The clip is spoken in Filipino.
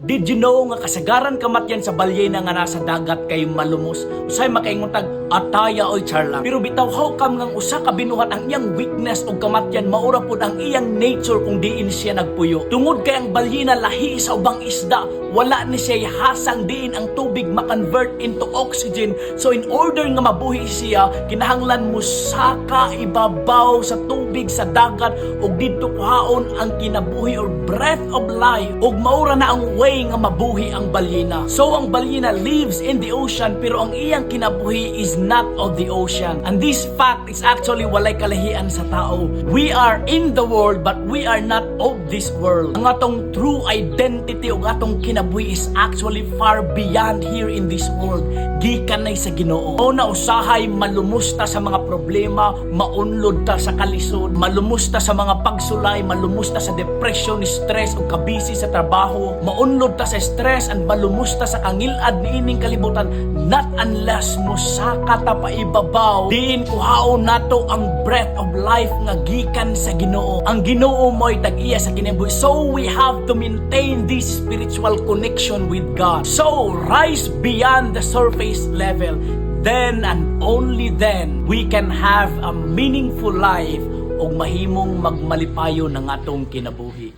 Did you know nga kasagaran kamatyan sa balyena nga nasa dagat kay malumos? Usay makaingon tag ataya oy charla. Pero bitaw how come ngang usa ka binuhat ang iyang weakness og kamatyan maura pud ang iyang nature kung diin siya nagpuyo. Tungod kay ang balyena lahi sa ubang isda, wala ni siya hasang diin ang tubig ma-convert into oxygen. So in order nga mabuhi siya, kinahanglan mo saka ibabaw sa tubig sa dagat ug didto kuhaon ang kinabuhi or breath of life ug maura na ang way nga mabuhi ang balyena. So ang balyena lives in the ocean pero ang iyang kinabuhi is not of the ocean. And this fact is actually walay kalahian sa tao. We are in the world but we are not of this world. Ang atong true identity ug atong kinabuhi is actually far beyond here in this world. Gikan nay sa Ginoo. O na usahay malumusta sa mga problema, maunlod ta sa kalisod, malumusta sa mga pagsulay, malumusta sa depression, stress ug kabisi sa trabaho, maunlod ta sa stress and malumusta sa kangilad niining kalibutan, not unless mosaka ta paibabaw diin kuhaon nato ang breath of life nga gikan sa Ginoo. Ang Ginoo mo'y tag-iya sa kinabuhi. So we have to maintain this spiritual connection with God. So rise beyond the surface level. Then and only then we can have a meaningful life ug mahimong magmalipayo ng atong kinabuhi.